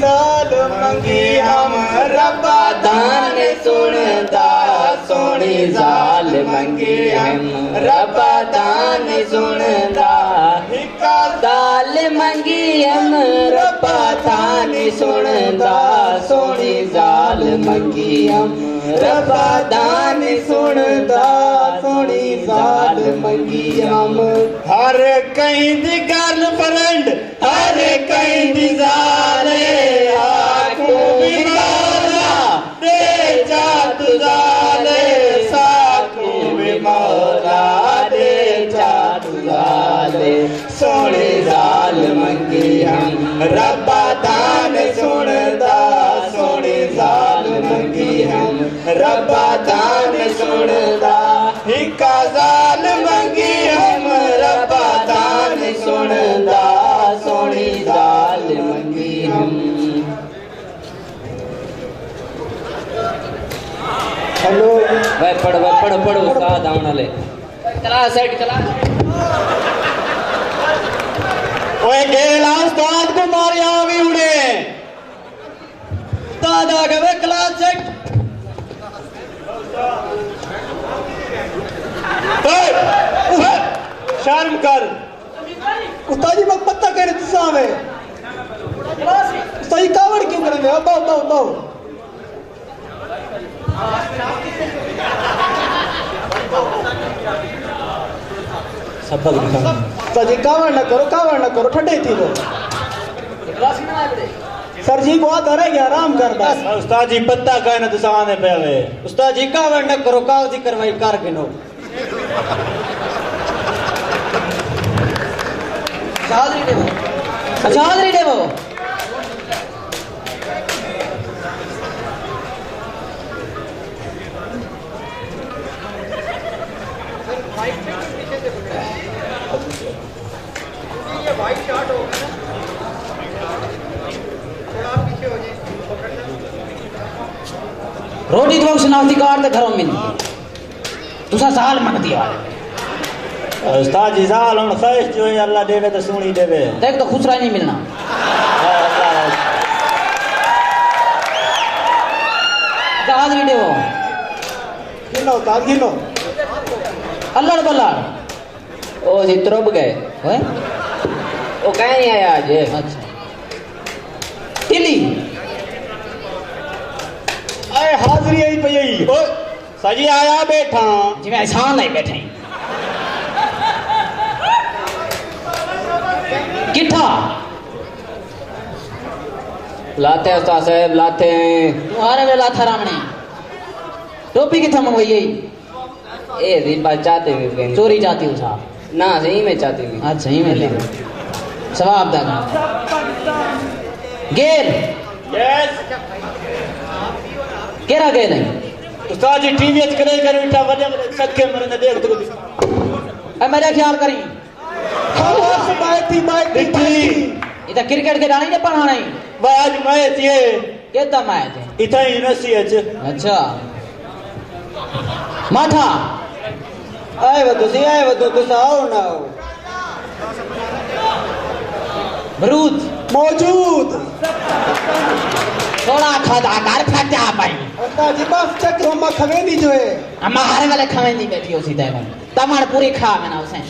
जाल मंगी हम रब्बा दान सुनदा सोनी जाल मंगी हम रब्बा दान सुनदा हिका दाल मंगी हम रब्बा दान सुनदा सोनी जाल मंगी हम रब्बा दान सुनदा सोनी जाल मंगी हम हर कहीं दी गर्लफ्रेंड हर कहीं दी जाले आंखों भी मौला दे जा तू जाले साखों भी मौला दे जा तू जाले सोने जाल मंगी हम रब्बा दान सुनदा सोने जाल मंगी हम रब्बा दान सुनदा हिका जाल मंगी हम रब्बा दान सुनदा सोनी जाल मंगी हम। हेलो भाई पढ़ उस्ताद आने वाले क्लास सेट क्लास ओए गेला उस्ताद को मारिया भी उड़े उस्ताद आ गए क्लास सेट शर्म कर उस्ताद जी मैं पता करे तुसा आवे उस्ताद जी कावड़ क्यों करेंगे बाओ बाओ बाओ सबक दिखा उस्ताद जी कावड़ न करो ठंडे थी वो सर जी बहुत रह गया आराम कर बस उस्ताद जी पत्ता कहने तुसा आने पे आवे उस्ताद जी कावड़ न करो कागजी कार्रवाई कर गिनो हाजरी देवो रोटी तो शनाख्ती कार्ड घरों में तुसा साल मंगती है उस्ताद जी साल हम खैश जो है अल्लाह देवे तो सुनी देवे देख तो खुसरा नहीं मिलना हाजरी देवो गिनो उस्ताद गिनो अल्लाह बल्ला ओ जी तुरब गए ओए ओ कहीं नहीं आया आज अच्छा टिली आए हाजरी आई पई ओ सजी आया बैठा जिवें एहसान नहीं बैठे किठा लाते उस्ताद साहब लाते हैं तुम्हारे वे लाथा रामने टोपी किथा मंगवाई ए रिबा चाहते हुए चोरी जाती हूँ साहब ना सही में चाहती हुई अच्छा सही में ले सवाब दा गेर यस केरा गेर नहीं उस्ताद जी टीवी च करे कर उठा वजह सखे मरने देख तो ए मेरा ख्याल करी खामोश बैठी इधर क्रिकेट के डाली ने पढ़ाना ही आज मैच ये केदा मैच है इथा यूनिवर्सिटी है अच्छा माथा आए वो तुसा आओ ना आओ बरूद मौजूद थोड़ा खादा कर फटा भाई उस्ताद जी बस चक्र हम खवेंदी जो है हमारे वाले खवेंदी बैठी हो सीधे में तमार पूरी खा में ना उसे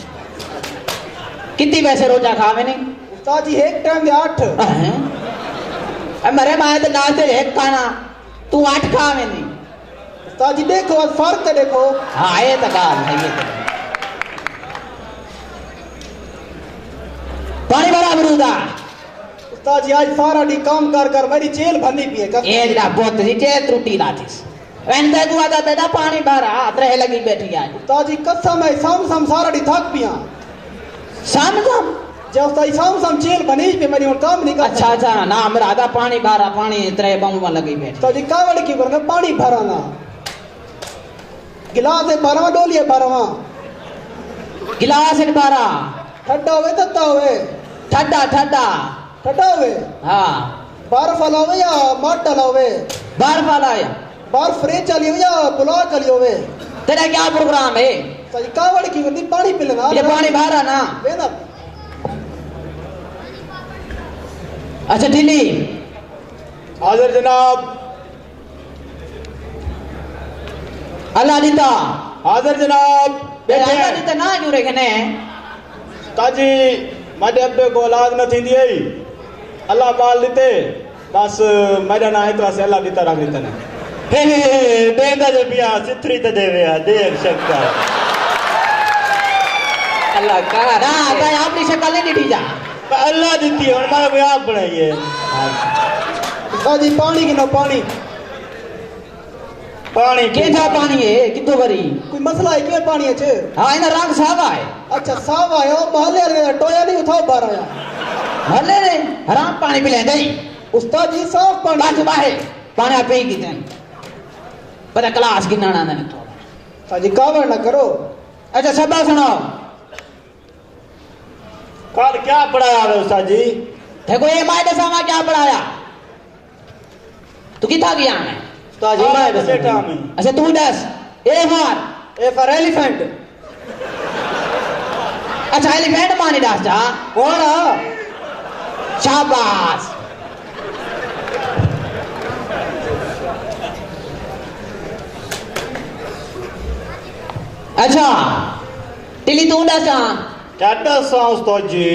कितनी पैसे रोजा खा में नहीं उस्ताद जी एक टाइम दे 8 मेरे माए तो नाते एक खाना तू 8 खा में नहीं उस्ताद जी देखो फर्क देखो हाँ ये तो गाल है ये तो पानी भरा बरूदा उस्ताद जी आज सारा डी काम कर मेरी जेल भरनी पी है ये जरा बहुत सी चे त्रुटि लाथिस वैन ते गुआ दा बेटा पानी भरा अतरे लगी बैठी आज उस्ताद जी कसम है सम सारा डी थक पिया शाम को जब उस्ताद जी सम जेल बनी पे मेरी और काम नहीं कर अच्छा ना मेरा आधा पानी भरा पानी इतरे बम लगी बैठी उस्ताद जी कावड़ की करना पानी भराना गिलास है 12वां डोली है 12वां गिलास एक बारा ठंडा होवे तत्ता होवे ठड्डा ठड्डा ठंडा होवे हाँ बर्फ वाला होवे या मट वाला होवे बर्फ वाला है बर्फ फ्रिज चली होवे या पुलाव चली होवे तेरा क्या प्रोग्राम है उस्ताद जी कावड़ की करनी पानी पी लेना ये पानी भरा ना वेना अच्छा ढीली हाजिर जनाब। अल्लाह दीता हाजिर जनाब। बैठे अल्लाह हैं। दीता ना जुरे कने ताजी माडे अब्बे को औलाद न थी दी अल्लाह बाल दीते बस मेरा ना इतना से अल्लाह दीता रख दीता ना हे देंदा जे बिया सिथरी ते देवे आ देख शक्कर अल्लाह का ना ता अपनी शक्ल नहीं दी जा अल्लाह दीती है और मैं आप बनाई है ताजी पानी की ना पानी पानी के था पानी है कितो भरी कोई मसला है क्या पानी है चे हां इना रंग सावा है अच्छा साफ आयो महले वाले टोया नहीं उठाओ बाहर आया भले रे हराम पानी पी लेंदे उस्ताद जी साफ पानी बात बाहे पानी पे की तन पता क्लास की नाना ने तो ताजी कावर ना करो। अच्छा सब सुनो कल क्या पढ़ाया है उस्ताद जी देखो ये मायदे सामा क्या पढ़ाया तू किथा गया है उस्ताद जी मैं बेटा में अच्छा तू दस ए फॉर एलिफेंट अच्छा एलिफेंट माने दस जा कौन शाबाश अच्छा टिली तू दस जा क्या दस उस्ताद जी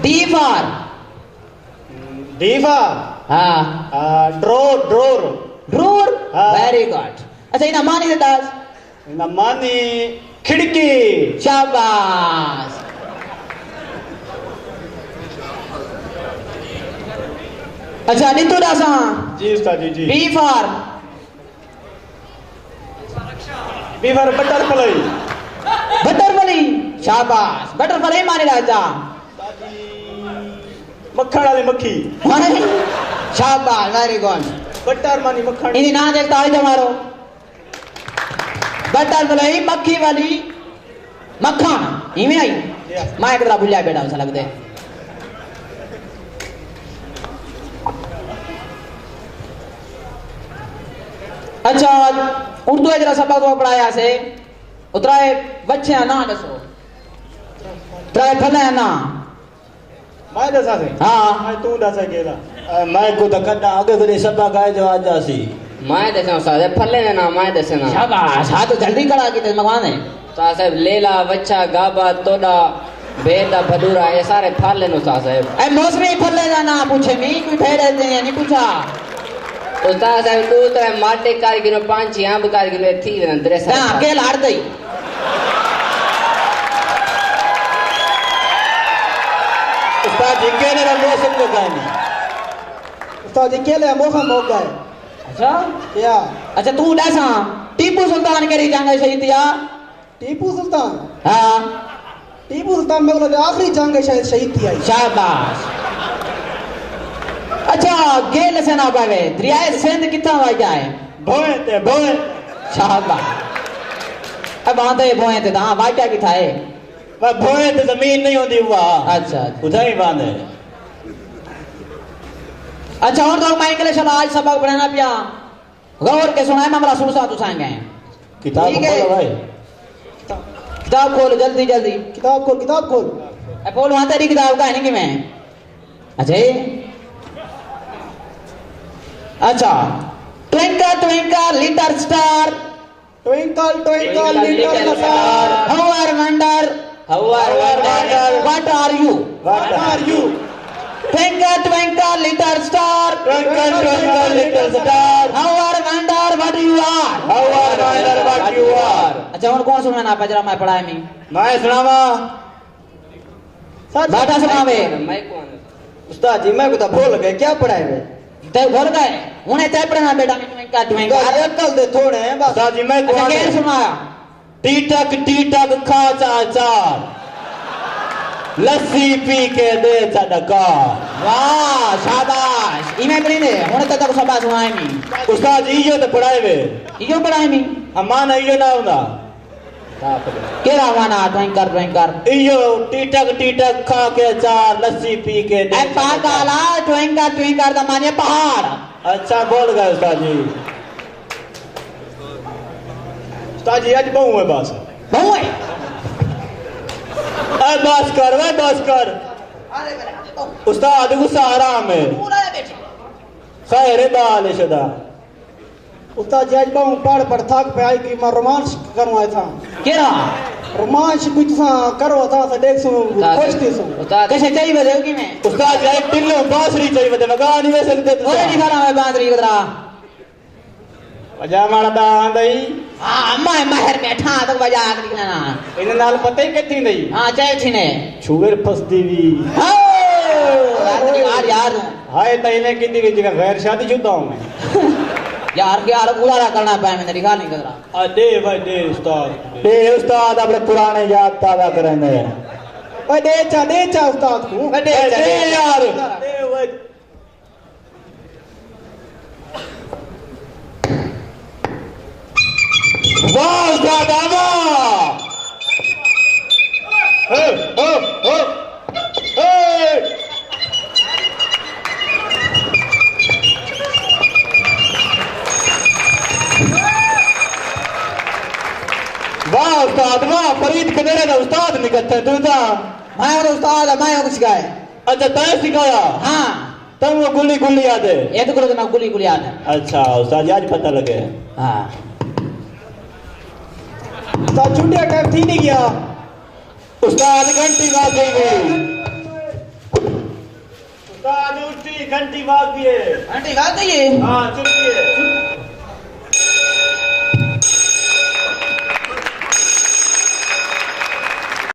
डी फॉर दीवा हाँ ड्रोर ड्रोर रूर हाँ। वेरी गुड अच्छा इना मानी दे दस ना मानी खिड़की शाबाश अच्छा नीतू दासा जी उस्ताद जी B for beaver butterfly butterfly शाबाश बटरफ्लाई माने राजा मक्खन वाली मक्खी शाबाश वेरी गुड बटर मानी मक्खन इन्हें ना देखता है तुम्हारो बटरफ्लाई मक्खी वाली मक्खन इमें आई मैं एक तरह भूलिया बेटा ऐसा लगता है अच्छा उर्दू जरा सबक तो पढ़ाया से उतराए बच्चे ना दसो उतराए फले ना मैं दसा से हाँ मैं तू दसा केला मैं को तो कदा आगे करे सबा गाय जो आज जासी मैं दसा साहब फले ने ना मैं दसना शाबाश हाँ तो जल्दी करा के ते मगवान है साहब लेला बच्चा गाबा तोड़ा बेदा भदूरा ये सारे फल नो साहब ए मौसमी फले जाना पूछे मी कोई फेरे दे नहीं पूछा उस्ताद साहब तू तो माटे कारगिनो पांच आंब कारगिनो थी वन ड्रेस ना अकेल हार दई उस्ताद जी के ने मौसम को गानी उस्ताद जी केले मौसम हो गए अच्छा क्या अच्छा तू डसा टीपू सुल्तान करी जांगे शहीद या टीपू सुल्तान हाँ टीपू सुल्तान में बोला आखिरी जंग है शायद शहीद थी आई शाबाश अच्छा गेल से ना पावे दरियाए सिंध कितना वा जाए भोए ते भोए शाबाश अब आंदे भोए ते दा वाक्या की थाए मैं भोए ते जमीन नहीं होती हुआ अच्छा उधर बांधे अच्छा और तो मैं इंग्लिश वाला आज सबक पढ़ाना पिया गौर के सुनाए हमरा सुनसा तो सांगे किताब ठीक है। खोलो भाई किताब खोल जल्दी जल्दी किताब खोल ए बोल वहां तेरी किताब का है नहीं कि मैं अच्छा ये अच्छा twinkle twinkle little star twinkle Twinkle, little little star star. How are wonder what are you what are you twinkle twinkle little star twinkle twinkle little star how are wonder what you are how are wonder what you are अच्छा और कौन सुनाना पजरा मैं पढ़ाए मी मैं सुनावा बाटा सुनावे मैं कौन उस्ताद जी मैं को तो भूल गए क्या पढ़ाए वे ते भूल गए उन्हें ते पढ़ना बेटा ट्विंकल ट्विंकल कल दे थोड़े हैं बस उस्ताद जी मैं अच्छा क्या कौन सुनाया टीटक खा चार लस्सी पी के दे चडका वाह शाबाश इमे पढ़ी ने हुन तक शाबाश सुनाए मी उस्ताद जी यो तो पढ़ाए वे इयो पढ़ाए मी अमान यो ना होना केरा वाना ट्विंकल यो टीटक खा के चार लस्सी पी के दे ए पागला ट्विंकल दा माने पहाड़ अच्छा बोल गए उस्ताद जी उस्ताद जी आज बहु है बस बहु है अरे बस कर उस्ताद गुस्सा आराम है पूरा बैठे खैर दाल शुदा उस्ताद जी आज पाऊं पढ़ थक पे आई कि मैं रोमांस करूं आया था केड़ा रोमांस कुछ सा करो था से देख सो खुश थी सो उस्ताद कैसे चाहिए बदे की में उस्ताद जी टिल्लो बांसुरी चाहिए बदे मगा नहीं वे सकते तो ओए दिखाना मैं बांदरी उधरा वजा माड़ा दा आंदई हां अम्मा महर में ठा तक बजा आखरी ना इन नाल पते के थी नहीं हां चाहे थी ने छुगर फसदी भी यार यार हाय तईने की थी जगह गैर शादीशुदा हूं मैं यार गुजारा करना पाए मैं दिखा नहीं कर रहा दे भाई दे उस्ताद दे उस्ताद अपने पुराने याद ताजा करेंगे ओए दे चा उस्ताद को दे यार दे ओए वाह उस्ताद आवा ओ वाह उस्ताद वाह फरीद कनेरे का उस्ताद निकलते तू ता मैं और उस्ताद मैं कुछ सिखाए अच्छा तय सिखाया हां तुम वो गुल्ली गुल्ली याद है ये तो करो ना गुली गुली याद है अच्छा उस्ताद आज पता लगे हां उस्ताद छुट्टियां टाइम थी नहीं गया उस्ताद घंटी बाज गई उस्ताद उठी घंटी बाज दिए आंटी बात है ये हां चुप